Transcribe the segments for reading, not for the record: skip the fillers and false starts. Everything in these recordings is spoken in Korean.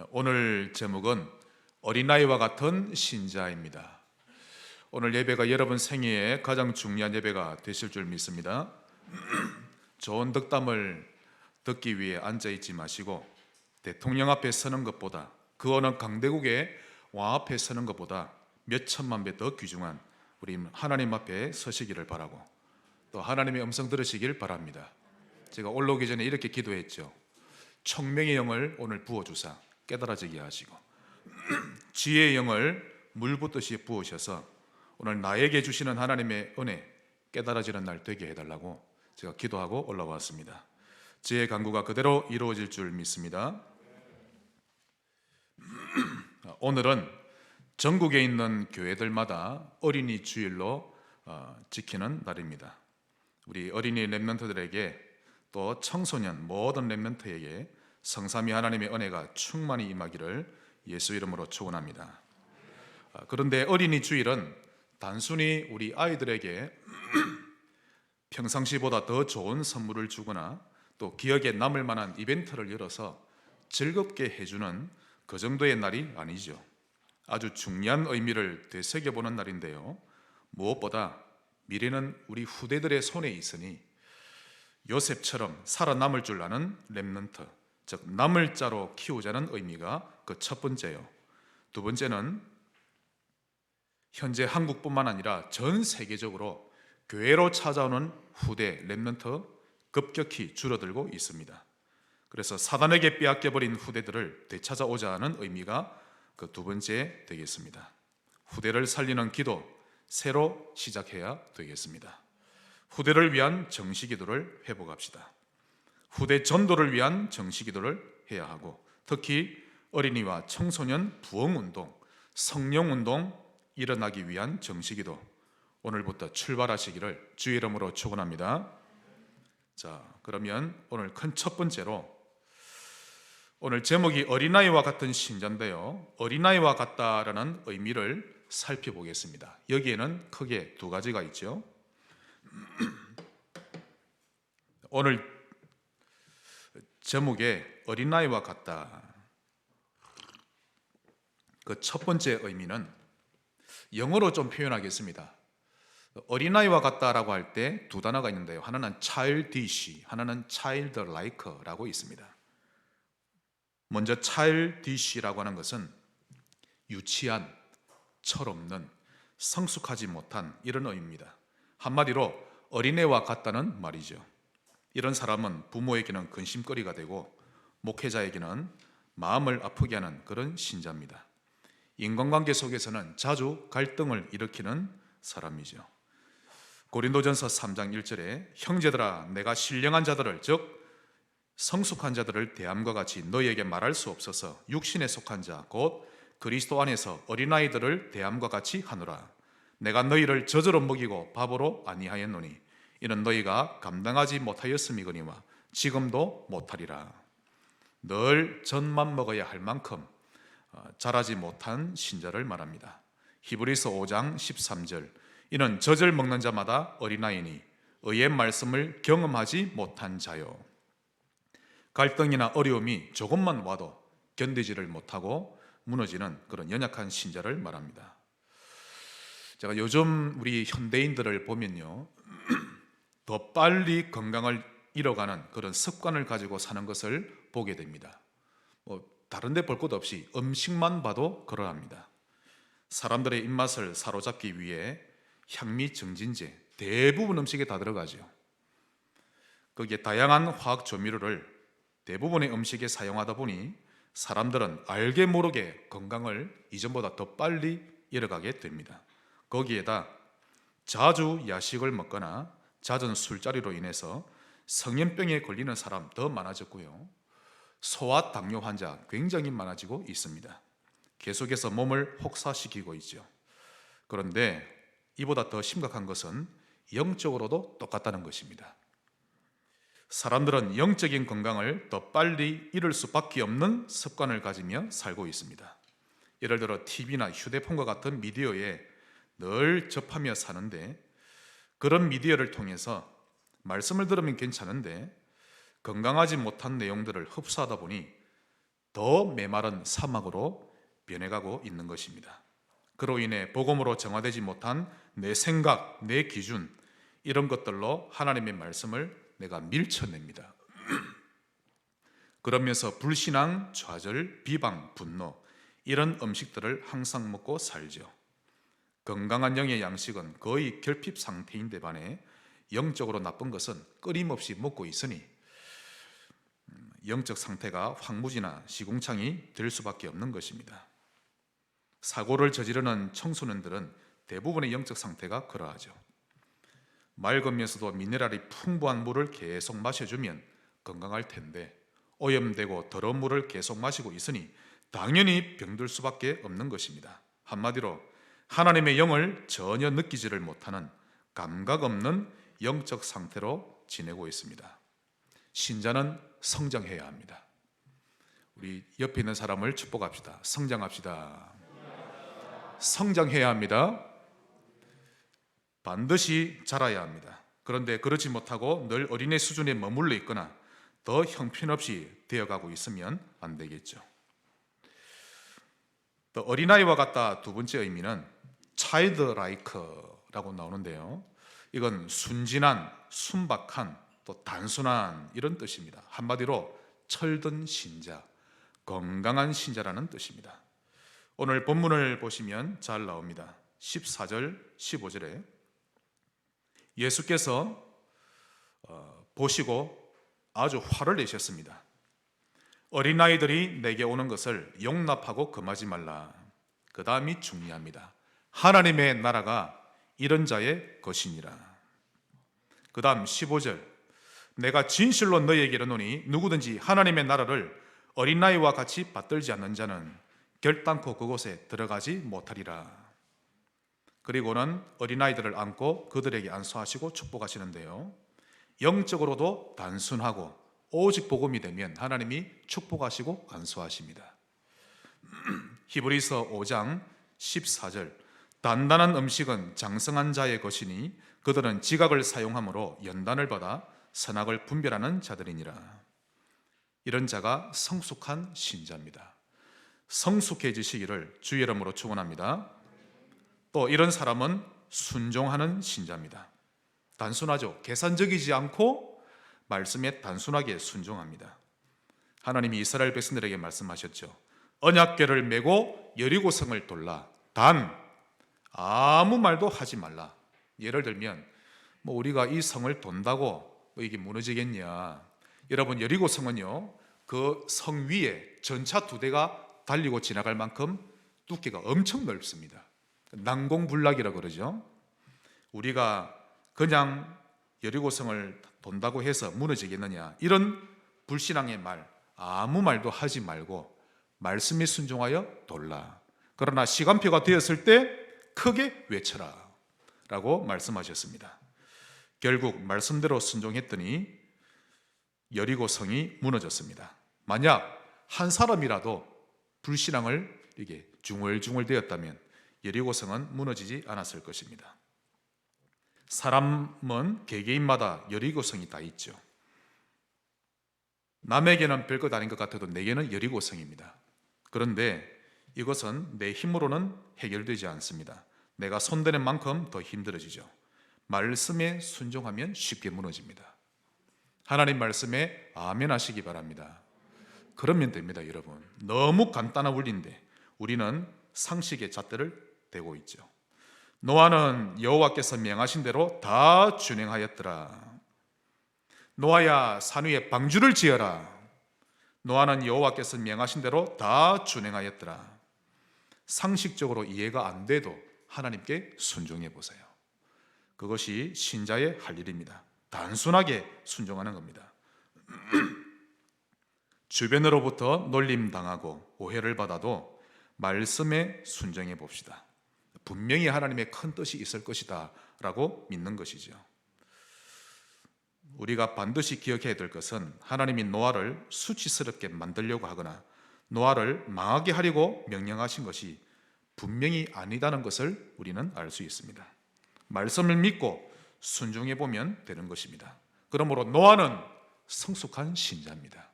오늘 제목은 어린아이와 같은 신자입니다. 오늘 예배가 여러분 생애에 가장 중요한 예배가 되실 줄 믿습니다. 좋은 덕담을 듣기 위해 앉아있지 마시고 대통령 앞에 서는 것보다, 그 어느 강대국의 왕 앞에 서는 것보다 몇 천만 배 더 귀중한 우리 하나님 앞에 서시기를 바라고, 또 하나님의 음성 들으시길 바랍니다. 제가 올라오기 전에 이렇게 기도했죠. 청명의 영을 오늘 부어주사 깨달아지게 하시고, 지혜의 영을 물 붓듯이 부으셔서 오늘 나에게 주시는 하나님의 은혜 깨달아지는 날 되게 해달라고 제가 기도하고 올라왔습니다. 지혜의 간구가 그대로 이루어질 줄 믿습니다. 오늘은 전국에 있는 교회들마다 어린이 주일로 지키는 날입니다. 우리 어린이 렘넌트들에게, 또 청소년 모든 렘넌트에게 성삼위 하나님의 은혜가 충만히 임하기를 예수 이름으로 축원합니다. 그런데 어린이 주일은 단순히 우리 아이들에게 평상시보다 더 좋은 선물을 주거나 또 기억에 남을 만한 이벤트를 열어서 즐겁게 해주는 그 정도의 날이 아니죠. 아주 중요한 의미를 되새겨보는 날인데요, 무엇보다 미래는 우리 후대들의 손에 있으니 요셉처럼 살아남을 줄 아는 렘넌트, 즉 남을 자로 키우자는 의미가 그 첫 번째요. 두 번째는 현재 한국뿐만 아니라 전 세계적으로 교회로 찾아오는 후대 렘넌트 급격히 줄어들고 있습니다. 그래서 사단에게 빼앗겨버린 후대들을 되찾아오자 하는 의미가 그 두 번째 되겠습니다. 후대를 살리는 기도 새로 시작해야 되겠습니다. 후대를 위한 정시기도를 회복합시다. 후대 전도를 위한 정시기도를 해야 하고, 특히 어린이와 청소년 부흥운동, 성령운동 일어나기 위한 정시기도 오늘부터 출발하시기를 주의 이름으로 축원합니다. 자, 그러면 오늘 큰 첫 번째로, 오늘 제목이 어린아이와 같은 신자인데요, 어린아이와 같다라는 의미를 살펴보겠습니다. 여기에는 크게 두 가지가 있죠. 오늘 제목에 어린아이와 같다, 그 첫 번째 의미는 영어로 좀 표현하겠습니다. 어린아이와 같다라고 할 때 두 단어가 있는데요, 하나는 childish, 하나는 childlike라고 있습니다. 먼저 childish라고 하는 것은 유치한, 철없는, 성숙하지 못한 이런 의미입니다. 한마디로 어린애와 같다는 말이죠. 이런 사람은 부모에게는 근심거리가 되고 목회자에게는 마음을 아프게 하는 그런 신자입니다. 인간관계 속에서는 자주 갈등을 일으키는 사람이죠. 고린도전서 3장 1절에 형제들아, 내가 신령한 자들을, 즉 성숙한 자들을 대함과 같이 너희에게 말할 수 없어서 육신에 속한 자 곧 그리스도 안에서 어린아이들을 대함과 같이 하노라. 내가 너희를 젖으로 먹이고 밥으로 아니하였노니 이는 너희가 감당하지 못하였음이거니와 지금도 못하리라. 늘 젖만 먹어야 할 만큼 자라지 못한 신자를 말합니다. 히브리서 5장 13절, 이는 젖을 먹는 자마다 어린아이니 의의 말씀을 경험하지 못한 자요. 갈등이나 어려움이 조금만 와도 견디지를 못하고 무너지는 그런 연약한 신자를 말합니다. 제가 요즘 우리 현대인들을 보면요, 더 빨리 건강을 잃어가는 그런 습관을 가지고 사는 것을 보게 됩니다. 다른 데 볼 것 없이 음식만 봐도 그러합니다. 사람들의 입맛을 사로잡기 위해 향미 증진제, 대부분 음식에 다 들어가죠. 거기에 다양한 화학 조미료를 대부분의 음식에 사용하다 보니 사람들은 알게 모르게 건강을 이전보다 더 빨리 잃어가게 됩니다. 거기에다 자주 야식을 먹거나 잦은 술자리로 인해서 성인병에 걸리는 사람 더 많아졌고요, 소아 당뇨 환자 굉장히 많아지고 있습니다. 계속해서 몸을 혹사시키고 있죠. 그런데 이보다 더 심각한 것은 영적으로도 똑같다는 것입니다. 사람들은 영적인 건강을 더 빨리 잃을 수밖에 없는 습관을 가지며 살고 있습니다. 예를 들어 TV나 휴대폰과 같은 미디어에 늘 접하며 사는데, 그런 미디어를 통해서 말씀을 들으면 괜찮은데 건강하지 못한 내용들을 흡수하다 보니 더 메마른 사막으로 변해가고 있는 것입니다. 그로 인해 복음으로 정화되지 못한 내 생각, 내 기준, 이런 것들로 하나님의 말씀을 내가 밀쳐냅니다. 그러면서 불신앙, 좌절, 비방, 분노, 이런 음식들을 항상 먹고 살죠. 건강한 영의 양식은 거의 결핍 상태인데 반해 영적으로 나쁜 것은 끊임없이 먹고 있으니 영적 상태가 황무지나 시궁창이 될 수밖에 없는 것입니다. 사고를 저지르는 청소년들은 대부분의 영적 상태가 그러하죠. 맑으면서도 미네랄이 풍부한 물을 계속 마셔주면 건강할 텐데 오염되고 더러운 물을 계속 마시고 있으니 당연히 병들 수밖에 없는 것입니다. 한마디로 하나님의 영을 전혀 느끼지를 못하는 감각 없는 영적 상태로 지내고 있습니다. 신자는 성장해야 합니다. 우리 옆에 있는 사람을 축복합시다. 성장합시다. 성장해야 합니다. 반드시 자라야 합니다. 그런데 그렇지 못하고 늘 어린애 수준에 머물러 있거나 더 형편없이 되어가고 있으면 안 되겠죠. 또 어린아이와 같다 두 번째 의미는 childlike라고 나오는데요. 이건 순진한, 순박한, 또 단순한 이런 뜻입니다. 한마디로 철든 신자, 건강한 신자라는 뜻입니다. 오늘 본문을 보시면 잘 나옵니다. 14절, 15절에 예수께서 보시고 아주 화를 내셨습니다. 어린아이들이 내게 오는 것을 용납하고 금하지 말라. 그 다음이 중요합니다. 하나님의 나라가 이런 자의 것이니라. 그 다음 15절, 내가 진실로 너희에게 이르노니 누구든지 하나님의 나라를 어린아이와 같이 받들지 않는 자는 결단코 그곳에 들어가지 못하리라. 그리고는 어린아이들을 안고 그들에게 안수하시고 축복하시는데요, 영적으로도 단순하고 오직 복음이 되면 하나님이 축복하시고 안수하십니다. 히브리서 5장 14절, 단단한 음식은 장성한 자의 것이니 그들은 지각을 사용함으로 연단을 받아 선악을 분별하는 자들이니라. 이런 자가 성숙한 신자입니다. 성숙해지시기를 주의 이름으로 축원합니다. 또 이런 사람은 순종하는 신자입니다. 단순하죠. 계산적이지 않고 말씀에 단순하게 순종합니다. 하나님이 이스라엘 백성들에게 말씀하셨죠. 언약궤를 메고 여리고성을 돌라. 단 아무 말도 하지 말라. 예를 들면 우리가 이 성을 돈다고 이게 무너지겠냐. 여러분, 여리고성은요, 그 성 위에 전차 2대가 달리고 지나갈 만큼 두께가 엄청 넓습니다. 난공불락이라고 그러죠. 우리가 그냥 여리고성을 돈다고 해서 무너지겠느냐, 이런 불신앙의 말, 아무 말도 하지 말고 말씀에 순종하여 돌라. 그러나 시간표가 되었을 때 크게 외쳐라 라고 말씀하셨습니다. 결국 말씀대로 순종했더니 여리고성이 무너졌습니다. 만약 한 사람이라도 불신앙을 이게 중얼중얼 되었다면 여리고성은 무너지지 않았을 것입니다. 사람은 개개인마다 여리고성이 다 있죠. 남에게는 별것 아닌 것 같아도 내게는 여리고성입니다. 그런데 이것은 내 힘으로는 해결되지 않습니다. 내가 손대는 만큼 더 힘들어지죠. 말씀에 순종하면 쉽게 무너집니다. 하나님 말씀에 아멘 하시기 바랍니다. 그러면 됩니다, 여러분. 너무 간단한 원리인데 우리는 상식의 잣대를 대고 있죠. 노아는 여호와께서 명하신 대로 다 준행하였더라. 노아야, 산 위에 방주를 지어라. 노아는 여호와께서 명하신 대로 다 준행하였더라. 상식적으로 이해가 안 돼도 하나님께 순종해 보세요. 그것이 신자의 할 일입니다. 단순하게 순종하는 겁니다. 주변으로부터 놀림당하고 오해를 받아도 말씀에 순종해 봅시다. 분명히 하나님의 큰 뜻이 있을 것이다 라고 믿는 것이죠. 우리가 반드시 기억해야 될 것은 하나님이 노아를 수치스럽게 만들려고 하거나 노아를 망하게 하려고 명령하신 것이 분명히 아니다는 것을 우리는 알 수 있습니다. 말씀을 믿고 순종해 보면 되는 것입니다. 그러므로 노아는 성숙한 신자입니다.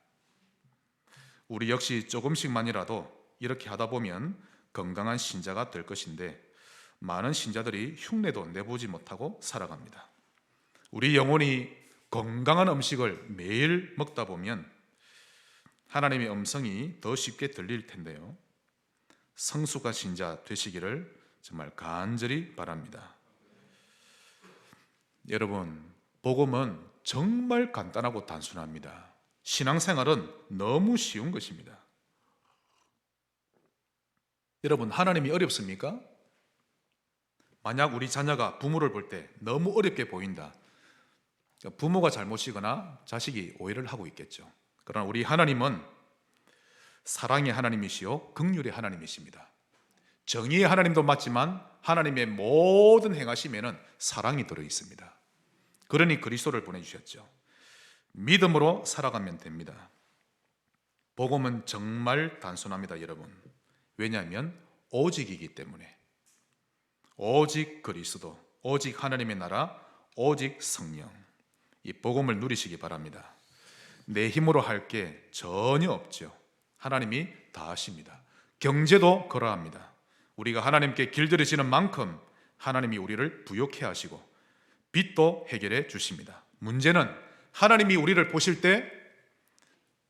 우리 역시 조금씩만이라도 이렇게 하다 보면 건강한 신자가 될 것인데 많은 신자들이 흉내도 내보지 못하고 살아갑니다. 우리 영혼이 건강한 음식을 매일 먹다 보면 하나님의 음성이 더 쉽게 들릴 텐데요. 성숙한 신자 되시기를 정말 간절히 바랍니다. 여러분, 복음은 정말 간단하고 단순합니다. 신앙생활은 너무 쉬운 것입니다. 여러분, 하나님이 어렵습니까? 만약 우리 자녀가 부모를 볼 때 너무 어렵게 보인다. 부모가 잘못이거나 자식이 오해를 하고 있겠죠. 그러나 우리 하나님은 사랑의 하나님이시요 긍휼의 하나님이십니다. 정의의 하나님도 맞지만 하나님의 모든 행하심에는 사랑이 들어 있습니다. 그러니 그리스도를 보내주셨죠. 믿음으로 살아가면 됩니다. 복음은 정말 단순합니다, 여러분. 왜냐하면 오직이기 때문에. 오직 그리스도, 오직 하나님의 나라, 오직 성령. 이 복음을 누리시기 바랍니다. 내 힘으로 할 게 전혀 없죠. 하나님이 다 하십니다. 경제도 그러합니다. 우리가 하나님께 길들여지는 만큼 하나님이 우리를 부욕해 하시고 빚도 해결해 주십니다. 문제는 하나님이 우리를 보실 때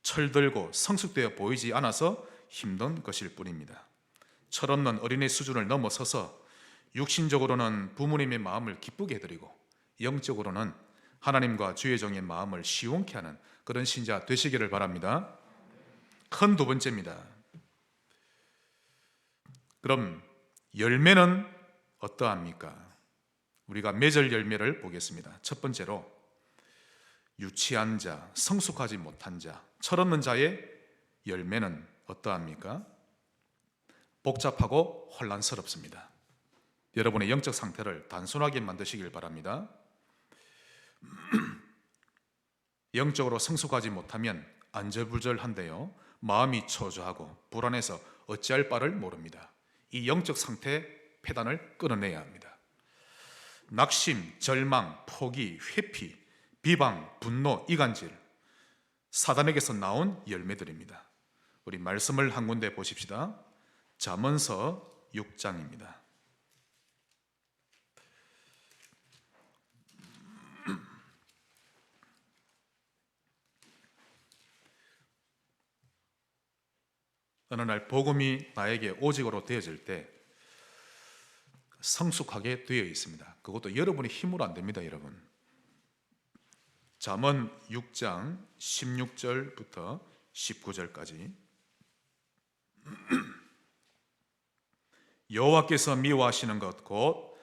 철들고 성숙되어 보이지 않아서 힘든 것일 뿐입니다. 철없는 어린애 수준을 넘어서서 육신적으로는 부모님의 마음을 기쁘게 해드리고 영적으로는 하나님과 주의 종의 마음을 시원케 하는 그런 신자 되시기를 바랍니다. 큰 두 번째입니다. 그럼 열매는 어떠합니까? 우리가 맺을 열매를 보겠습니다. 첫 번째로 유치한 자, 성숙하지 못한 자, 철없는 자의 열매는 어떠합니까? 복잡하고 혼란스럽습니다. 여러분의 영적 상태를 단순하게 만드시길 바랍니다. 영적으로 성숙하지 못하면 안절부절한데요, 마음이 초조하고 불안해서 어찌할 바를 모릅니다. 이 영적 상태 폐단을 끊어내야 합니다. 낙심, 절망, 포기, 회피, 비방, 분노, 이간질, 사단에게서 나온 열매들입니다. 우리 말씀을 한 군데 보십시다. 잠언서 6장입니다. 어느 날 복음이 나에게 오직으로 되어질 때 성숙하게 되어 있습니다. 그것도 여러분의 힘으로 안 됩니다, 여러분. 잠언 6장 16절부터 19절까지. 여호와께서 미워하시는 것 곧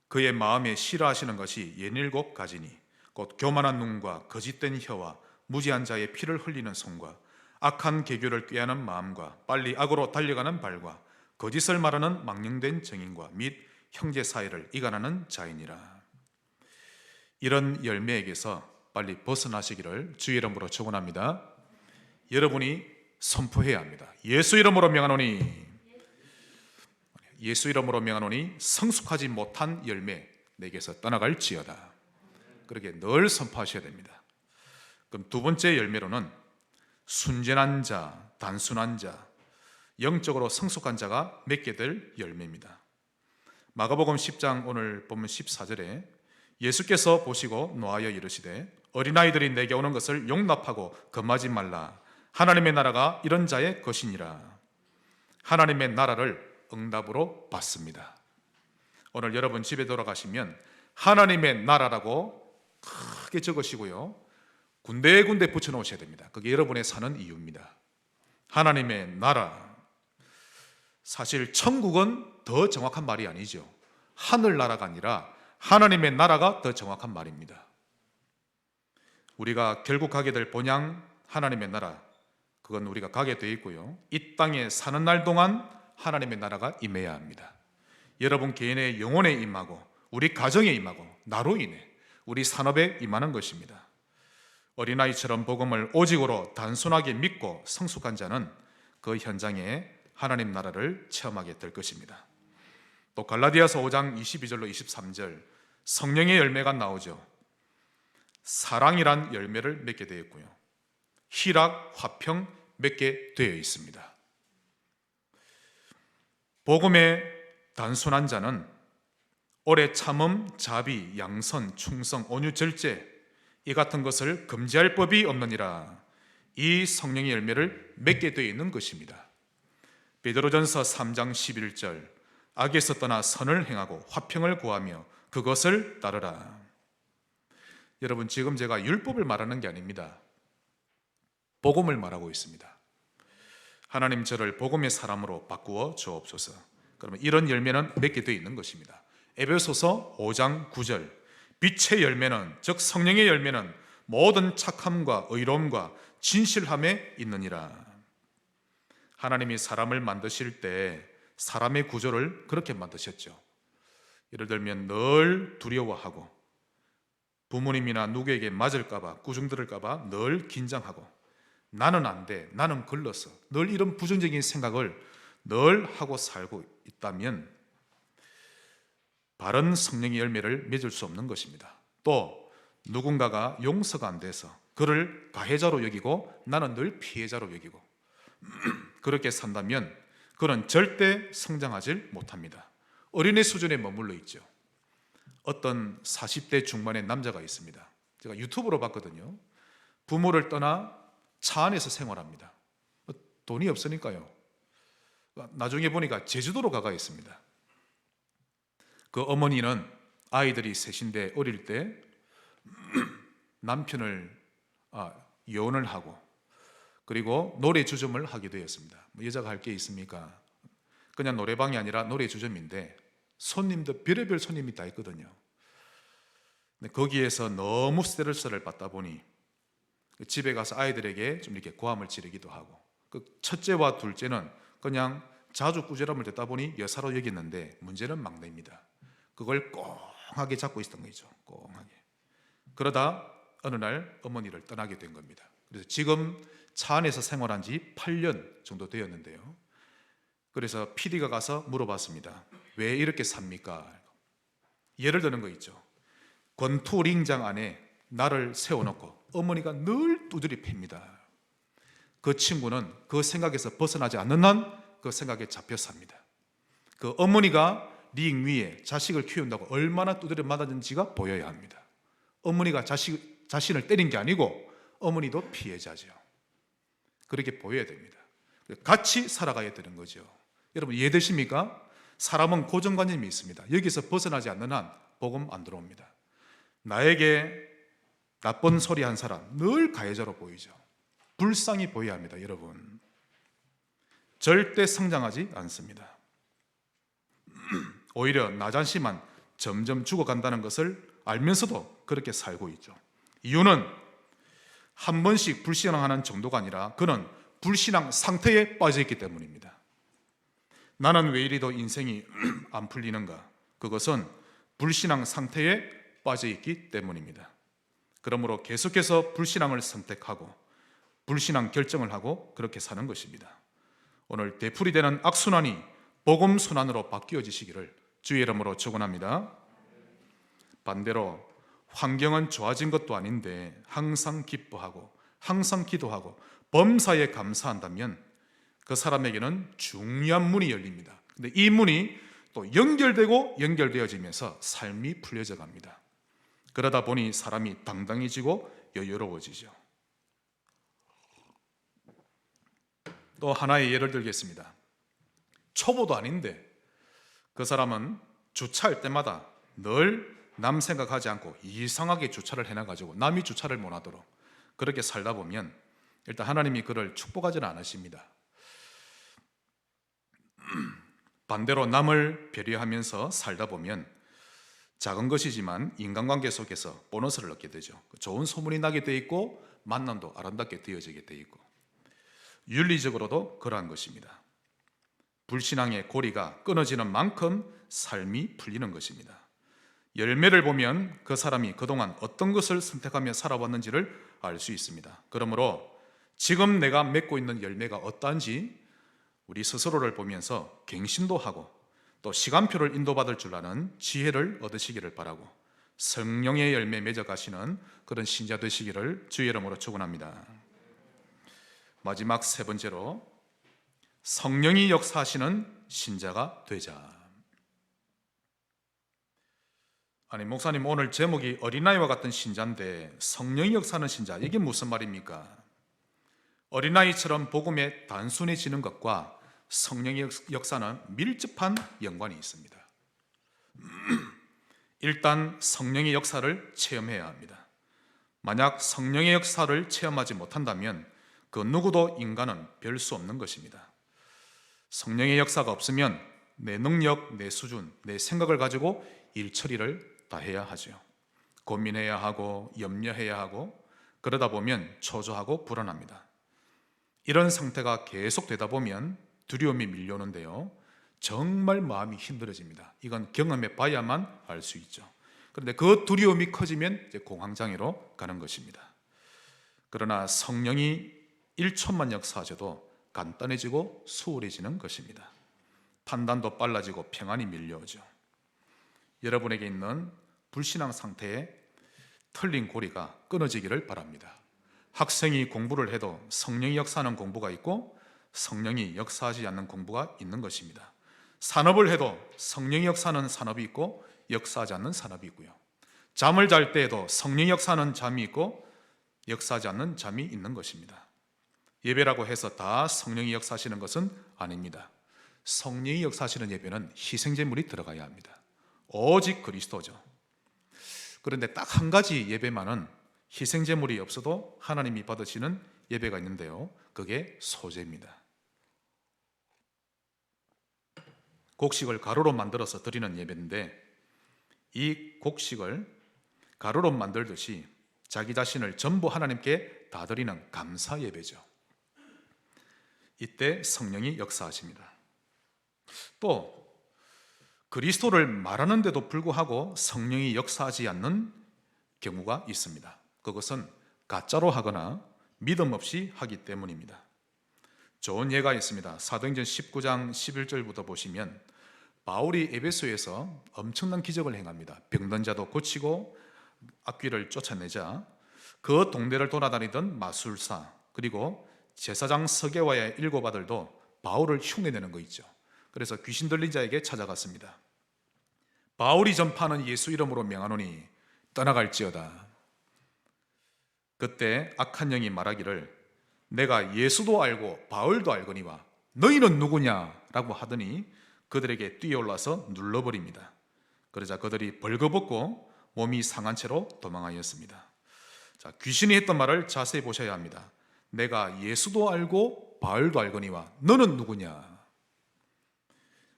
그의 마음에 싫어하시는 것이 67가지니 곧 교만한 눈과 거짓된 혀와 무지한 자의 피를 흘리는 손과 악한 계교를 꾀하는 마음과 빨리 악으로 달려가는 발과 거짓을 말하는 망령된 증인과 및 형제 사이를 이간하는 자이니라. 이런 열매에게서 빨리 벗어나시기를 주의 이름으로 축원합니다. 여러분이 선포해야 합니다. 예수 이름으로 명하노니, 예수 이름으로 명하노니 성숙하지 못한 열매 내게서 떠나갈지어다. 그렇게 늘 선포하셔야 됩니다. 그럼 두 번째 열매로는 순전한 자, 단순한 자, 영적으로 성숙한 자가 맺게 될 열매입니다. 마가복음 10장 오늘 보면 14절에 예수께서 보시고 노하여 이르시되 어린아이들이 내게 오는 것을 용납하고 금하지 말라. 하나님의 나라가 이런 자의 것이니라. 하나님의 나라를 응답으로 받습니다. 오늘 여러분 집에 돌아가시면 하나님의 나라라고 크게 적으시고요, 군데군데 붙여놓으셔야 됩니다. 그게 여러분의 사는 이유입니다. 하나님의 나라. 사실 천국은 더 정확한 말이 아니죠. 하늘나라가 아니라 하나님의 나라가 더 정확한 말입니다. 우리가 결국 가게 될 본향 하나님의 나라, 그건 우리가 가게 되어 있고요, 이 땅에 사는 날 동안 하나님의 나라가 임해야 합니다. 여러분 개인의 영혼에 임하고 우리 가정에 임하고 나로 인해 우리 산업에 임하는 것입니다. 어린아이처럼 복음을 오직으로 단순하게 믿고 성숙한 자는 그 현장에 하나님 나라를 체험하게 될 것입니다. 또 갈라디아서 5장 22절로 23절 성령의 열매가 나오죠. 사랑이란 열매를 맺게 되었고요, 희락, 화평, 맺게 되어 있습니다. 복음의 단순한 자는 오래 참음, 자비, 양선, 충성, 온유, 절제 이 같은 것을 금지할 법이 없느니라. 이 성령의 열매를 맺게 되어 있는 것입니다. 베드로전서 3장 11절 악에서 떠나 선을 행하고 화평을 구하며 그것을 따르라. 여러분, 지금 제가 율법을 말하는 게 아닙니다. 복음을 말하고 있습니다. 하나님 저를 복음의 사람으로 바꾸어 주옵소서. 그러면 이런 열매는 맺게 되어 있는 것입니다. 에베소서 5장 9절 빛의 열매는 즉 성령의 열매는 모든 착함과 의로움과 진실함에 있느니라. 하나님이 사람을 만드실 때 사람의 구조를 그렇게 만드셨죠. 예를 들면 늘 두려워하고 부모님이나 누구에게 맞을까봐 꾸중들을까봐 늘 긴장하고 나는 안 돼, 나는 걸렀어, 늘 이런 부정적인 생각을 늘 하고 살고 있다면 바른 성령의 열매를 맺을 수 없는 것입니다. 또 누군가가 용서가 안 돼서 그를 가해자로 여기고 나는 늘 피해자로 여기고 그렇게 산다면 그는 절대 성장하지 못합니다. 어린애 수준에 머물러 있죠. 어떤 40대 중반의 남자가 있습니다. 제가 유튜브로 봤거든요. 부모를 떠나 차 안에서 생활합니다. 돈이 없으니까요. 나중에 보니까 제주도로 가가 있습니다. 그 어머니는 아이들이 셋인데 어릴 때 남편을 이혼을 하고 그리고 노래 주점을 하게 되었습니다. 여자가 할 게 있습니까? 그냥 노래방이 아니라 노래 주점인데 손님도 별의별 손님이 다 있거든요. 거기에서 너무 스트레스를 받다 보니 집에 가서 아이들에게 좀 이렇게 고함을 지르기도 하고 그 첫째와 둘째는 그냥 자주 꾸지람을 듣다 보니 여사로 여겼는데 문제는 막내입니다. 그걸 꽁하게 잡고 있었던 거죠. 꽁하게. 그러다 어느 날 어머니를 떠나게 된 겁니다. 그래서 지금 차 안에서 생활한 지 8년 정도 되었는데요. 그래서 PD가 가서 물어봤습니다. 왜 이렇게 삽니까? 예를 드는 거 있죠. 권투링장 안에 나를 세워놓고 어머니가 늘 두드리 팹니다. 그 친구는 그 생각에서 벗어나지 않는 한 그 생각에 잡혀 삽니다. 그 어머니가 링 위에 자식을 키운다고 얼마나 두드려 맞았는지가 보여야 합니다. 어머니가 자신을 때린 게 아니고 어머니도 피해자죠. 그렇게 보여야 됩니다. 같이 살아가야 되는 거죠. 여러분 이해되십니까? 사람은 고정관념이 있습니다. 여기서 벗어나지 않는 한 복음 안 들어옵니다. 나에게 나쁜 소리 한 사람 늘 가해자로 보이죠. 불쌍히 보여야 합니다. 여러분 절대 성장하지 않습니다. 오히려 나 자신만 점점 죽어간다는 것을 알면서도 그렇게 살고 있죠. 이유는 한 번씩 불신앙하는 정도가 아니라 그는 불신앙 상태에 빠져 있기 때문입니다. 나는 왜 이리도 인생이 안 풀리는가? 그것은 불신앙 상태에 빠져 있기 때문입니다. 그러므로 계속해서 불신앙을 선택하고 불신앙 결정을 하고 그렇게 사는 것입니다. 오늘 되풀이되는 악순환이 복음 순환으로 바뀌어지시기를 주의 이름으로 축원합니다. 반대로 환경은 좋아진 것도 아닌데 항상 기뻐하고 항상 기도하고 범사에 감사한다면 그 사람에게는 중요한 문이 열립니다. 근데 이 문이 또 연결되고 연결되어지면서 삶이 풀려져 갑니다. 그러다 보니 사람이 당당해지고 여유로워지죠. 또 하나의 예를 들겠습니다. 초보도 아닌데 그 사람은 주차할 때마다 늘 남 생각하지 않고 이상하게 주차를 해놔가지고 남이 주차를 못하도록 그렇게 살다 보면 일단 하나님이 그를 축복하지는 않으십니다. 반대로 남을 배려하면서 살다 보면 작은 것이지만 인간관계 속에서 보너스를 얻게 되죠. 좋은 소문이 나게 돼 있고 만남도 아름답게 되어지게 돼 있고 윤리적으로도 그러한 것입니다. 불신앙의 고리가 끊어지는 만큼 삶이 풀리는 것입니다. 열매를 보면 그 사람이 그동안 어떤 것을 선택하며 살아왔는지를 알 수 있습니다. 그러므로 지금 내가 맺고 있는 열매가 어떠한지 우리 스스로를 보면서 갱신도 하고 또 시간표를 인도받을 줄 아는 지혜를 얻으시기를 바라고 성령의 열매 맺어가시는 그런 신자 되시기를 주의 이름으로 축원합니다. 마지막 세 번째로 성령이 역사하시는 신자가 되자. 아니 목사님, 오늘 제목이 어린아이와 같은 신자인데 성령이 역사하는 신자, 이게 무슨 말입니까? 어린아이처럼 복음에 단순해지는 것과 성령의 역사는 밀접한 연관이 있습니다. 일단 성령의 역사를 체험해야 합니다. 만약 성령의 역사를 체험하지 못한다면 그 누구도 인간은 별 수 없는 것입니다. 성령의 역사가 없으면 내 능력, 내 수준, 내 생각을 가지고 일 처리를 다 해야 하죠. 고민해야 하고 염려해야 하고, 그러다 보면 초조하고 불안합니다. 이런 상태가 계속되다 보면 두려움이 밀려오는데요, 정말 마음이 힘들어집니다. 이건 경험해 봐야만 알 수 있죠. 그런데 그 두려움이 커지면 이제 공황장애로 가는 것입니다. 그러나 성령이 1초만 역사하셔도 간단해지고 수월해지는 것입니다. 판단도 빨라지고 평안이 밀려오죠. 여러분에게 있는 불신앙 상태에 털린 고리가 끊어지기를 바랍니다. 학생이 공부를 해도 성령이 역사하는 공부가 있고 성령이 역사하지 않는 공부가 있는 것입니다. 산업을 해도 성령이 역사하는 산업이 있고 역사하지 않는 산업이 있고요. 잠을 잘 때에도 성령이 역사하는 잠이 있고 역사하지 않는 잠이 있는 것입니다. 예배라고 해서 다 성령이 역사하시는 것은 아닙니다. 성령이 역사하시는 예배는 희생제물이 들어가야 합니다. 오직 그리스도죠. 그런데 딱 한 가지 예배만은 희생제물이 없어도 하나님이 받으시는 예배가 있는데요, 그게 소제입니다. 곡식을 가루로 만들어서 드리는 예배인데, 이 곡식을 가루로 만들듯이 자기 자신을 전부 하나님께 다 드리는 감사 예배죠. 이때 성령이 역사하십니다. 또 그리스도를 말하는데도 불구하고 성령이 역사하지 않는 경우가 있습니다. 그것은 가짜로 하거나 믿음 없이 하기 때문입니다. 좋은 예가 있습니다. 사도행전 19장 11절부터 보시면 바울이 에베소에서 엄청난 기적을 행합니다. 병든 자도 고치고 악귀를 쫓아내자 그 동네를 돌아다니던 마술사, 그리고 제사장 서게와의 7 아들도 바울을 흉내내는 거 있죠. 그래서 귀신 들린 자에게 찾아갔습니다. 바울이 전파하는 예수 이름으로 명하노니 떠나갈지어다. 그때 악한 영이 말하기를 내가 예수도 알고 바울도 알거니와 너희는 누구냐? 라고 하더니 그들에게 뛰어올라서 눌러버립니다. 그러자 그들이 벌거벗고 몸이 상한 채로 도망하였습니다. 자, 귀신이 했던 말을 자세히 보셔야 합니다. 내가 예수도 알고 바울도 알거니와 너는 누구냐?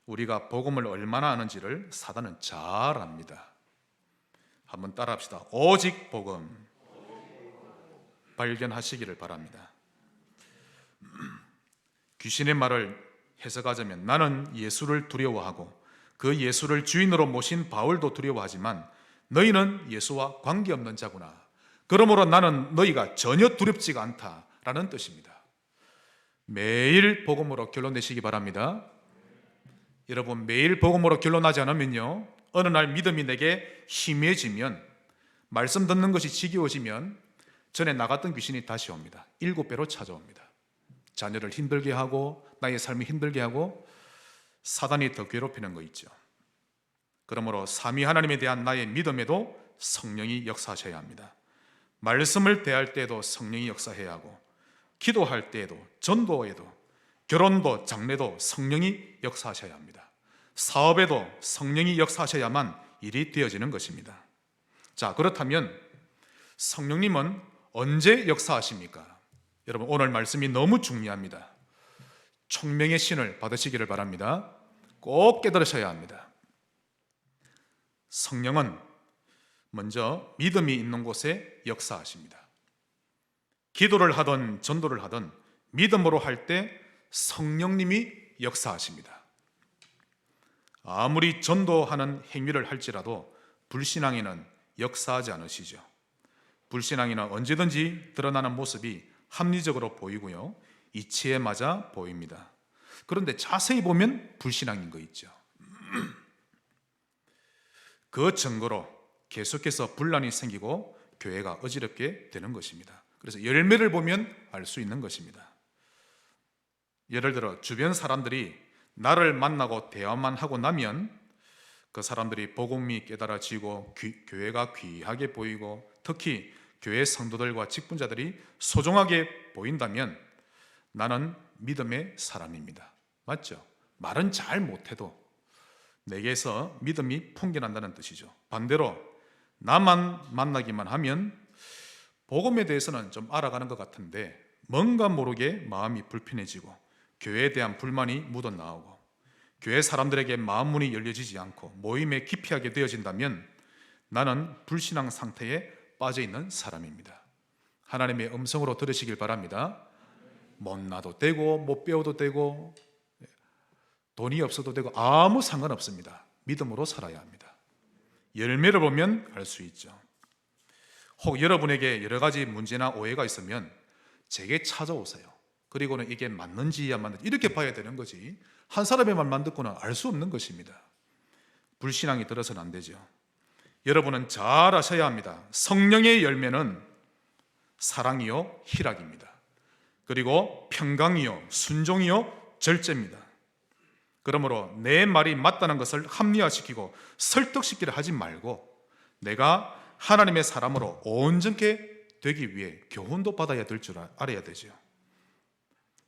우리가 복음을 얼마나 아는지를 사단은 잘 압니다. 한번 따라합시다. 오직 복음. 발견하시기를 바랍니다. 귀신의 말을 해석하자면 나는 예수를 두려워하고 그 예수를 주인으로 모신 바울도 두려워하지만 너희는 예수와 관계없는 자구나. 그러므로 나는 너희가 전혀 두렵지가 않다라는 뜻입니다. 매일 복음으로 결론 내시기 바랍니다. 여러분, 매일 복음으로 결론하지 않으면요, 어느 날 믿음이 내게 희미해지면, 말씀 듣는 것이 지겨워지면 전에 나갔던 귀신이 다시 옵니다. 7배로 찾아옵니다. 자녀를 힘들게 하고 나의 삶이 힘들게 하고 사단이 더 괴롭히는 거 있죠. 그러므로 삼위 하나님에 대한 나의 믿음에도 성령이 역사하셔야 합니다. 말씀을 대할 때에도 성령이 역사해야 하고, 기도할 때에도, 전도에도, 결혼도 장례도 성령이 역사하셔야 합니다. 사업에도 성령이 역사하셔야만 일이 되어지는 것입니다. 자, 그렇다면 성령님은 언제 역사하십니까? 여러분, 오늘 말씀이 너무 중요합니다. 총명의 신을 받으시기를 바랍니다. 꼭 깨달으셔야 합니다. 성령은 먼저 믿음이 있는 곳에 역사하십니다. 기도를 하든 전도를 하든 믿음으로 할 때 성령님이 역사하십니다. 아무리 전도하는 행위를 할지라도 불신앙에는 역사하지 않으시죠. 불신앙에는 언제든지 드러나는 모습이 합리적으로 보이고요, 이치에 맞아 보입니다. 그런데 자세히 보면 불신앙인 거 있죠. 그 증거로 계속해서 분란이 생기고 교회가 어지럽게 되는 것입니다. 그래서 열매를 보면 알 수 있는 것입니다. 예를 들어 주변 사람들이 나를 만나고 대화만 하고 나면 그 사람들이 복음이 깨달아지고 교회가 귀하게 보이고 특히 교회 성도들과 직분자들이 소중하게 보인다면 나는 믿음의 사람입니다. 맞죠? 말은 잘 못해도 내게서 믿음이 풍겨난다는 뜻이죠. 반대로 나만 만나기만 하면 복음에 대해서는 좀 알아가는 것 같은데 뭔가 모르게 마음이 불편해지고 교회에 대한 불만이 묻어나오고 교회 사람들에게 마음 문이 열려지지 않고 모임에 기피하게 되어진다면 나는 불신앙 상태에 빠져 있는 사람입니다. 하나님의 음성으로 들으시길 바랍니다. 못나도 되고 못 배워도 되고 돈이 없어도 되고 아무 상관없습니다. 믿음으로 살아야 합니다. 열매를 보면 알 수 있죠. 혹 여러분에게 여러 가지 문제나 오해가 있으면 제게 찾아오세요. 그리고는 이게 맞는지 안 맞는지 이렇게 봐야 되는 거지 한 사람의 말만 듣고는 알 수 없는 것입니다. 불신앙이 들어서는 안 되죠. 여러분은 잘 아셔야 합니다. 성령의 열매는 사랑이요 희락입니다. 그리고 평강이요 순종이요 절제입니다. 그러므로 내 말이 맞다는 것을 합리화시키고 설득시키려 하지 말고 내가 하나님의 사람으로 온전케 되기 위해 교훈도 받아야 될 줄 알아야 되죠.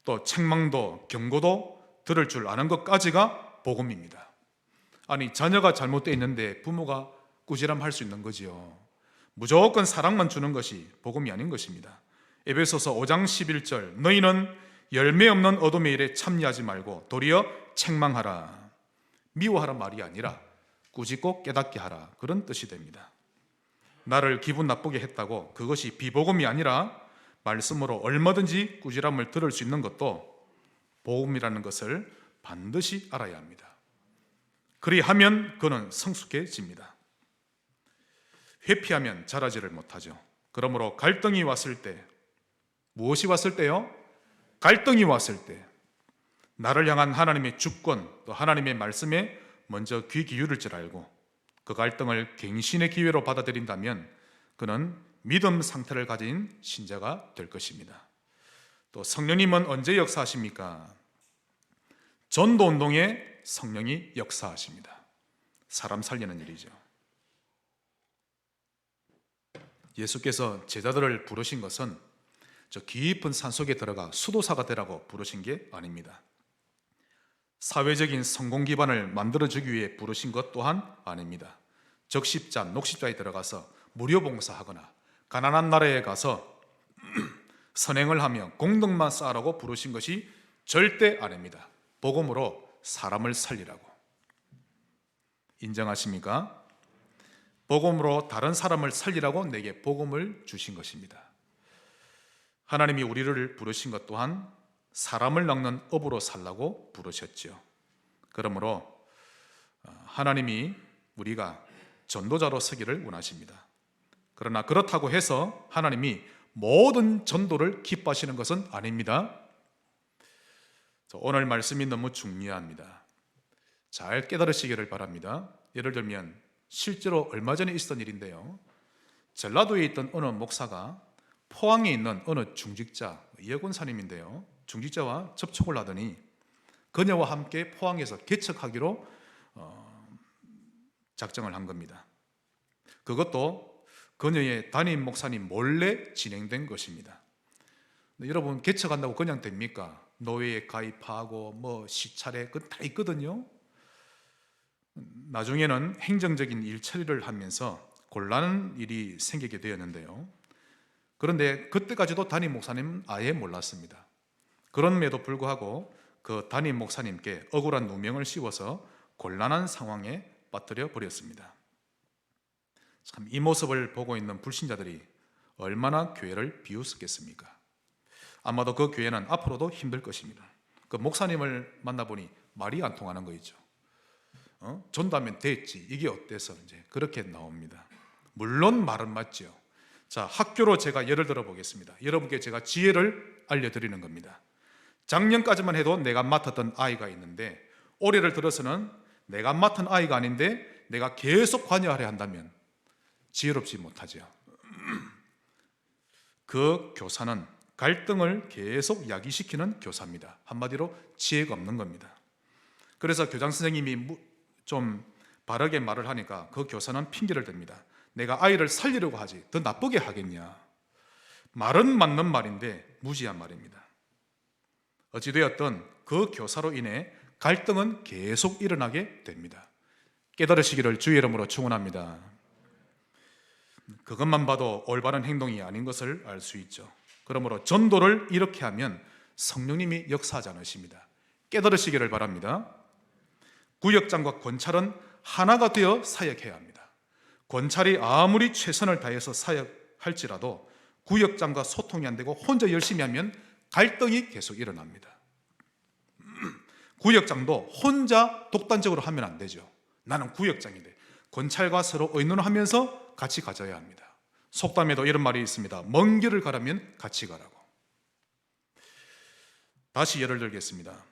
또 책망도 경고도 들을 줄 아는 것까지가 복음입니다. 아니 자녀가 잘못되어 있는데 부모가 꾸지람할 수 있는 거지요. 무조건 사랑만 주는 것이 복음이 아닌 것입니다. 에베소서 5장 11절 너희는 열매 없는 어둠의 일에 참여하지 말고 도리어 책망하라. 미워하라 말이 아니라 꾸짖고 깨닫게 하라. 그런 뜻이 됩니다. 나를 기분 나쁘게 했다고 그것이 비복음이 아니라 말씀으로 얼마든지 꾸지람을 들을 수 있는 것도 복음이라는 것을 반드시 알아야 합니다. 그리하면 그는 성숙해집니다. 회피하면 자라지를 못하죠. 그러므로 갈등이 왔을 때 무엇이 왔을 때요? 갈등이 왔을 때 나를 향한 하나님의 주권 또 하나님의 말씀에 먼저 귀 기울일 줄 알고 그 갈등을 갱신의 기회로 받아들인다면 그는 믿음 상태를 가진 신자가 될 것입니다. 또 성령님은 언제 역사하십니까? 전도운동에 성령이 역사하십니다. 사람 살리는 일이죠. 예수께서 제자들을 부르신 것은 저 깊은 산속에 들어가 수도사가 되라고 부르신 게 아닙니다. 사회적인 성공 기반을 만들어주기 위해 부르신 것 또한 아닙니다. 적십자, 녹십자에 들어가서 무료 봉사하거나 가난한 나라에 가서 선행을 하며 공덕만 쌓으라고 부르신 것이 절대 아닙니다. 복음으로 사람을 살리라고. 인정하십니까? 복음으로 다른 사람을 살리라고 내게 복음을 주신 것입니다. 하나님이 우리를 부르신 것 또한 사람을 낚는 업으로 살라고 부르셨죠. 그러므로 하나님이 우리가 전도자로 서기를 원하십니다. 그러나 그렇다고 해서 하나님이 모든 전도를 기뻐하시는 것은 아닙니다. 오늘 말씀이 너무 중요합니다. 잘 깨달으시기를 바랍니다. 예를 들면 실제로 얼마 전에 있었던 일인데요. 전라도에 있던 어느 목사가 포항에 있는 어느 중직자, 예권사님인데요. 중직자와 접촉을 하더니 그녀와 함께 포항에서 개척하기로 작정을 한 겁니다. 그것도 그녀의 담임 목사님 몰래 진행된 것입니다. 여러분 개척한다고 그냥 됩니까? 노예에 가입하고 뭐 시차례 그 다 있거든요. 나중에는 행정적인 일 처리를 하면서 곤란한 일이 생기게 되었는데요. 그런데 그때까지도 담임 목사님은 아예 몰랐습니다. 그럼에도 불구하고 그 담임 목사님께 억울한 누명을 씌워서 곤란한 상황에 빠뜨려 버렸습니다. 참 이 모습을 보고 있는 불신자들이 얼마나 교회를 비웃었겠습니까? 아마도 그 교회는 앞으로도 힘들 것입니다. 그 목사님을 만나보니 말이 안 통하는 거 있죠. 전도하면 됐지 이게 어때서 이제 그렇게 나옵니다. 물론 말은 맞죠. 자, 학교로 제가 예를 들어 보겠습니다. 여러분께 제가 지혜를 알려드리는 겁니다. 작년까지만 해도 내가 맡았던 아이가 있는데 올해를 들어서는 내가 맡은 아이가 아닌데 내가 계속 관여하려 한다면 지혜롭지 못하죠. 그 교사는 갈등을 계속 야기시키는 교사입니다. 한마디로 지혜가 없는 겁니다. 그래서 교장 선생님이 좀 바르게 말을 하니까 그 교사는 핑계를 댑니다. 내가 아이를 살리려고 하지 더 나쁘게 하겠냐. 말은 맞는 말인데 무지한 말입니다. 어찌되었든 그 교사로 인해 갈등은 계속 일어나게 됩니다. 깨달으시기를 주의 이름으로 축원합니다. 그것만 봐도 올바른 행동이 아닌 것을 알 수 있죠. 그러므로 전도를 이렇게 하면 성령님이 역사하지 않으십니다. 깨달으시기를 바랍니다. 구역장과 권찰은 하나가 되어 사역해야 합니다. 권찰이 아무리 최선을 다해서 사역할지라도 구역장과 소통이 안 되고 혼자 열심히 하면 갈등이 계속 일어납니다. 구역장도 혼자 독단적으로 하면 안 되죠. 나는 구역장인데 권찰과 서로 의논하면서 같이 가져야 합니다. 속담에도 이런 말이 있습니다. 먼 길을 가라면 같이 가라고. 다시 예를 들겠습니다.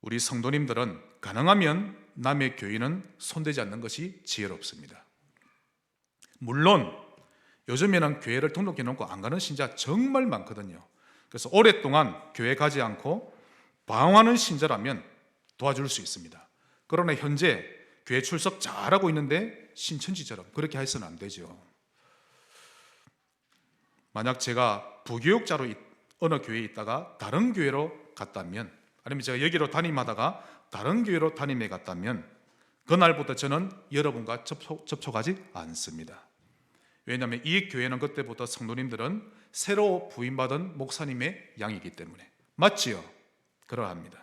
우리 성도님들은 가능하면 남의 교인은 손대지 않는 것이 지혜롭습니다. 물론 요즘에는 교회를 등록해 놓고 안 가는 신자 정말 많거든요. 그래서 오랫동안 교회 가지 않고 방황하는 신자라면 도와줄 수 있습니다. 그러나 현재 교회 출석 잘하고 있는데 신천지처럼 그렇게 해서는 안 되죠. 만약 제가 부교육자로 어느 교회에 있다가 다른 교회로 갔다면, 아니면 제가 여기로 담임하다가 다른 교회로 담임해 갔다면 그날부터 저는 여러분과 접촉하지 않습니다. 왜냐하면 이 교회는 그때부터 성도님들은 새로 부임받은 목사님의 양이기 때문에. 맞지요? 그러합니다.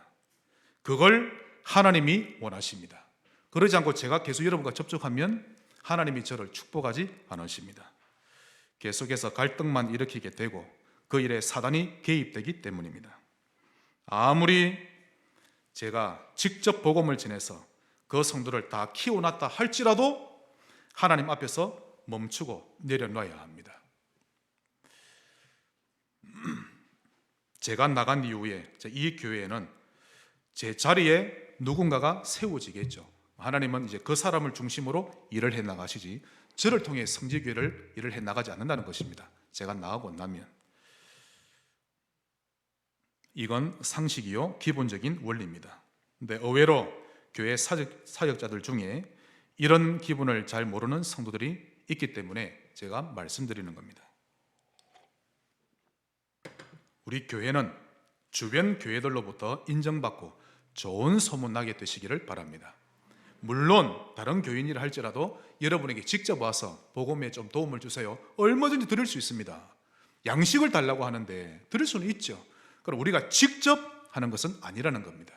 그걸 하나님이 원하십니다. 그러지 않고 제가 계속 여러분과 접촉하면 하나님이 저를 축복하지 않으십니다. 계속해서 갈등만 일으키게 되고 그 일에 사단이 개입되기 때문입니다. 아무리 제가 직접 복음을 전해서 그 성도를 다 키워놨다 할지라도 하나님 앞에서 멈추고 내려놔야 합니다. 제가 나간 이후에 이 교회에는 제 자리에 누군가가 세워지겠죠. 하나님은 이제 그 사람을 중심으로 일을 해 나가시지 저를 통해 성지교회를 일을 해 나가지 않는다는 것입니다. 제가 나가고 나면. 이건 상식이요 기본적인 원리입니다. 근데 의외로 교회 사역자들 중에 이런 기분을 잘 모르는 성도들이 있기 때문에 제가 말씀드리는 겁니다. 우리 교회는 주변 교회들로부터 인정받고 좋은 소문 나게 되시기를 바랍니다. 물론 다른 교인이라 할지라도 여러분에게 직접 와서 복음에 좀 도움을 주세요. 얼마든지 드릴 수 있습니다. 양식을 달라고 하는데 드릴 수는 있죠. 그럼 우리가 직접 하는 것은 아니라는 겁니다.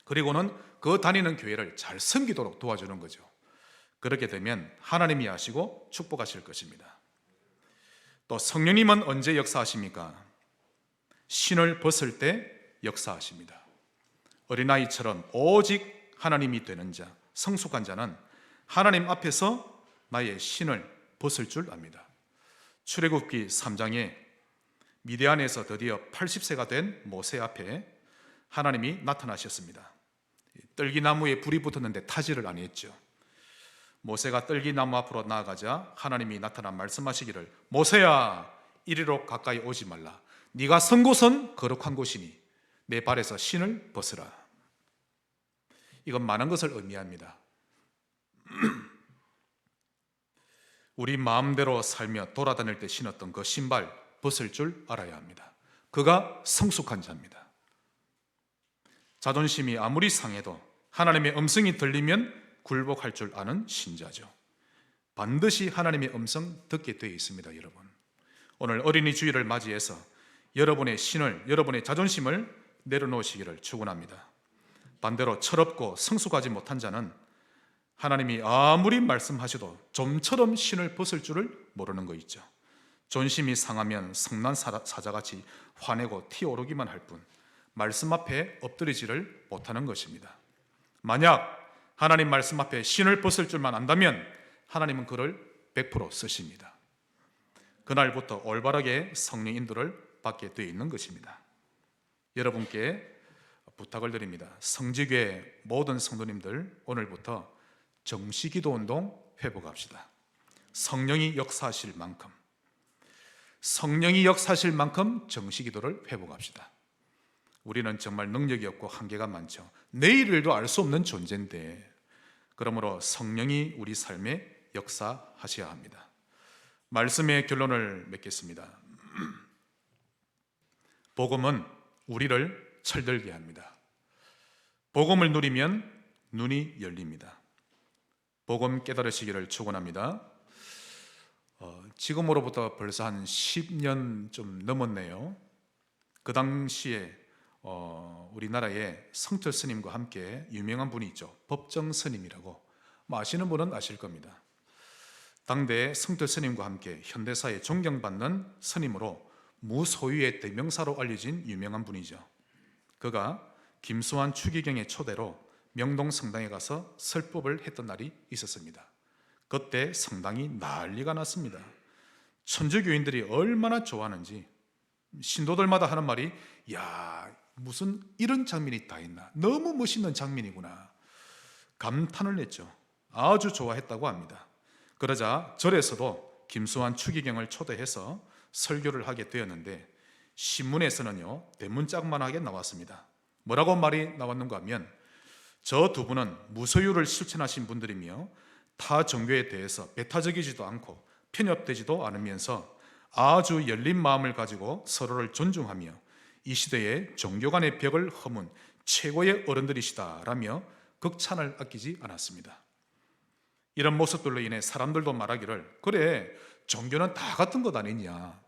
그리고는 그 다니는 교회를 잘 섬기도록 도와주는 거죠. 그렇게 되면 하나님이 하시고 축복하실 것입니다. 또 성령님은 언제 역사하십니까? 신을 벗을 때 역사하십니다. 어린아이처럼 오직 하나님이 되는 자, 성숙한 자는 하나님 앞에서 나의 신을 벗을 줄 압니다. 출애굽기 3장에 미디안에서 드디어 80세가 된 모세 앞에 하나님이 나타나셨습니다. 떨기나무에 불이 붙었는데 타지를 안 했죠. 모세가 떨기나무 앞으로 나아가자 하나님이 나타나 말씀하시기를 모세야 이리로 가까이 오지 말라. 네가 선 곳은 거룩한 곳이니 내 발에서 신을 벗으라. 이건 많은 것을 의미합니다. 우리 마음대로 살며 돌아다닐 때 신었던 그 신발 벗을 줄 알아야 합니다. 그가 성숙한 자입니다. 자존심이 아무리 상해도 하나님의 음성이 들리면 굴복할 줄 아는 신자죠. 반드시 하나님의 음성 듣게 되어 있습니다. 여러분, 오늘 어린이 주일을 맞이해서 여러분의 신을, 여러분의 자존심을 내려놓으시기를 축원합니다. 반대로 철없고 성숙하지 못한 자는 하나님이 아무리 말씀하셔도 좀처럼 신을 벗을 줄을 모르는 거 있죠. 존심이 상하면 성난 사자같이 화내고 튀어오르기만 할 뿐 말씀 앞에 엎드리지를 못하는 것입니다. 만약 하나님 말씀 앞에 신을 벗을 줄만 안다면 하나님은 그를 100% 쓰십니다. 그날부터 올바르게 성령 인도를 받게 되어 있는 것입니다. 여러분께 부탁을 드립니다. 성지교회 모든 성도님들 오늘부터 정시기도 운동 회복합시다. 성령이 역사하실 만큼 성령이 역사하실 만큼 정시기도를 회복합시다. 우리는 정말 능력이 없고 한계가 많죠. 내일을도 알 수 없는 존재인데, 그러므로 성령이 우리 삶에 역사하셔야 합니다. 말씀의 결론을 맺겠습니다. 복음은 우리를 철들게 합니다. 복음을 누리면 눈이 열립니다. 복음 깨달으시기를 축원합니다. 지금으로부터 벌써 한 10년 좀 넘었네요. 그 당시에 우리나라에 성철 스님과 함께 유명한 분이 있죠. 법정 스님이라고. 아시는 분은 아실 겁니다. 당대 성철 스님과 함께 현대사에 존경받는 스님으로 무소유의 대명사로 알려진 유명한 분이죠. 그가 김수환 추기경의 초대로 명동 성당에 가서 설법을 했던 날이 있었습니다. 그때 성당이 난리가 났습니다. 천주교인들이 얼마나 좋아하는지 신도들마다 하는 말이, 야, 무슨 이런 장면이 다 있나, 너무 멋있는 장면이구나, 감탄을 했죠. 아주 좋아했다고 합니다. 그러자 절에서도 김수환 추기경을 초대해서 설교를 하게 되었는데, 신문에서는요 대문짝만하게 나왔습니다. 뭐라고 말이 나왔는가 하면, 저 두 분은 무소유를 실천하신 분들이며 타 종교에 대해서 배타적이지도 않고 편협되지도 않으면서 아주 열린 마음을 가지고 서로를 존중하며 이 시대의 종교 간의 벽을 허문 최고의 어른들이시다라며 극찬을 아끼지 않았습니다. 이런 모습들로 인해 사람들도 말하기를, 그래, 종교는 다 같은 것 아니냐,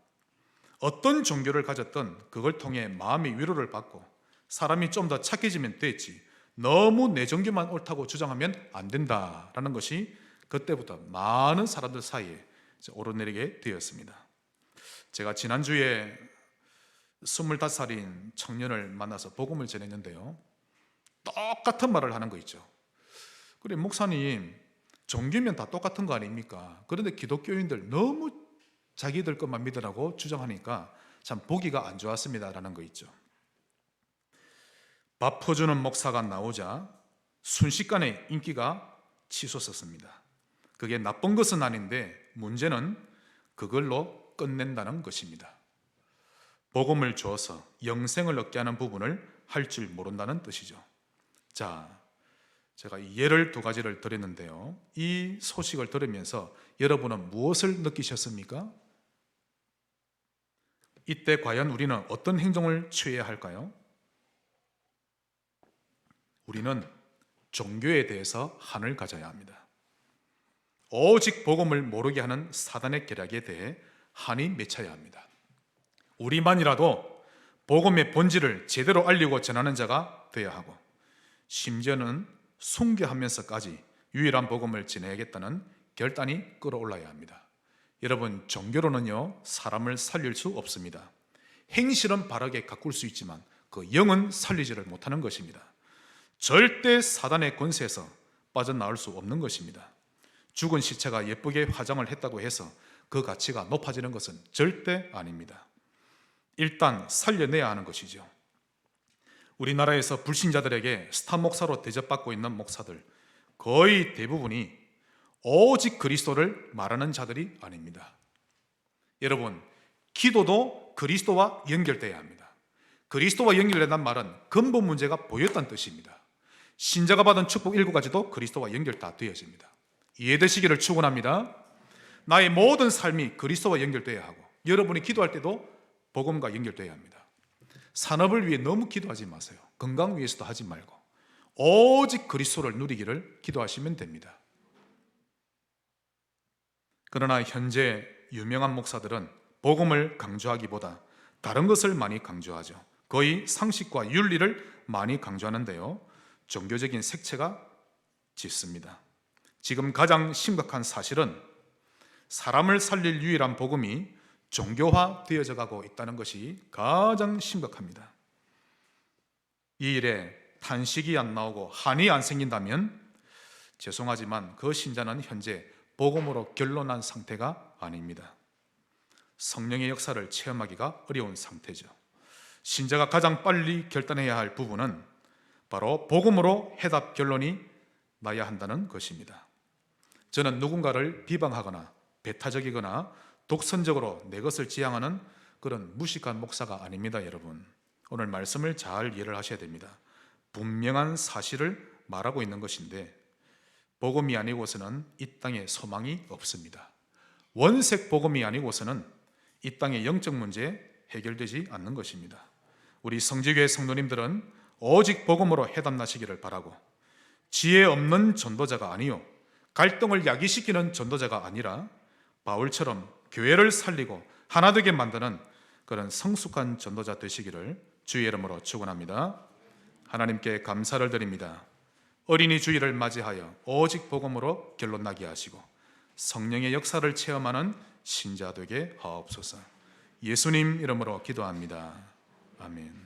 어떤 종교를 가졌든 그걸 통해 마음의 위로를 받고 사람이 좀 더 착해지면 됐지, 너무 내 종교만 옳다고 주장하면 안 된다라는 것이 그때부터 많은 사람들 사이에 오르내리게 되었습니다. 제가 지난주에 25살인 청년을 만나서 복음을 전했는데요, 똑같은 말을 하는 거 있죠. 그래, 목사님, 종교면 다 똑같은 거 아닙니까? 그런데 기독교인들 너무 자기들 것만 믿으라고 주장하니까 참 보기가 안 좋았습니다라는 거 있죠. 밥 퍼주는 목사가 나오자 순식간에 인기가 치솟았습니다. 그게 나쁜 것은 아닌데 문제는 그걸로 끝낸다는 것입니다. 복음을 주어서 영생을 얻게 하는 부분을 할 줄 모른다는 뜻이죠. 자, 제가 예를 두 가지를 드렸는데요, 이 소식을 들으면서 여러분은 무엇을 느끼셨습니까? 이때 과연 우리는 어떤 행동을 취해야 할까요? 우리는 종교에 대해서 한을 가져야 합니다. 오직 복음을 모르게 하는 사단의 계략에 대해 한이 맺혀야 합니다. 우리만이라도 복음의 본질을 제대로 알리고 전하는 자가 되어야 하고, 심지어는 순교하면서까지 유일한 복음을 전해야겠다는 결단이 끌어올라야 합니다. 여러분, 종교로는요 사람을 살릴 수 없습니다. 행실은 바르게 가꿀 수 있지만 그 영은 살리지를 못하는 것입니다. 절대 사단의 권세에서 빠져나올 수 없는 것입니다. 죽은 시체가 예쁘게 화장을 했다고 해서 그 가치가 높아지는 것은 절대 아닙니다. 일단 살려내야 하는 것이죠. 우리나라에서 불신자들에게 스타 목사로 대접받고 있는 목사들 거의 대부분이 오직 그리스도를 말하는 자들이 아닙니다. 여러분, 기도도 그리스도와 연결돼야 합니다. 그리스도와 연결된다는 말은 근본 문제가 보였다는 뜻입니다. 신자가 받은 축복 7가지도 그리스도와 연결 다 되어집니다. 이해되시기를 축원합니다. 나의 모든 삶이 그리스도와 연결돼야 하고, 여러분이 기도할 때도 복음과 연결돼야 합니다. 산업을 위해 너무 기도하지 마세요. 건강 위해서도 하지 말고 오직 그리스도를 누리기를 기도하시면 됩니다. 그러나 현재 유명한 목사들은 복음을 강조하기보다 다른 것을 많이 강조하죠. 거의 상식과 윤리를 많이 강조하는데요, 종교적인 색채가 짙습니다. 지금 가장 심각한 사실은 사람을 살릴 유일한 복음이 종교화 되어져 가고 있다는 것이 가장 심각합니다. 이 일에 탄식이 안 나오고 한이 안 생긴다면 죄송하지만 그 신자는 현재 복음으로 결론난 상태가 아닙니다. 성령의 역사를 체험하기가 어려운 상태죠. 신자가 가장 빨리 결단해야 할 부분은 바로 복음으로 해답 결론이 나야 한다는 것입니다. 저는 누군가를 비방하거나 배타적이거나 독선적으로 내 것을 지향하는 그런 무식한 목사가 아닙니다, 여러분. 오늘 말씀을 잘 이해를 하셔야 됩니다. 분명한 사실을 말하고 있는 것인데 복음이 아니고서는 이 땅에 소망이 없습니다. 원색 복음이 아니고서는 이 땅의 영적 문제 해결되지 않는 것입니다. 우리 성지교회 성도님들은 오직 복음으로 해답나시기를 바라고, 지혜 없는 전도자가 아니요 갈등을 야기시키는 전도자가 아니라 바울처럼 교회를 살리고 하나 되게 만드는 그런 성숙한 전도자 되시기를 주의 이름으로 축원합니다. 하나님께 감사를 드립니다. 어린이 주일을 맞이하여 오직 복음으로 결론 나게 하시고 성령의 역사를 체험하는 신자 되게 하옵소서. 예수님 이름으로 기도합니다. 아멘.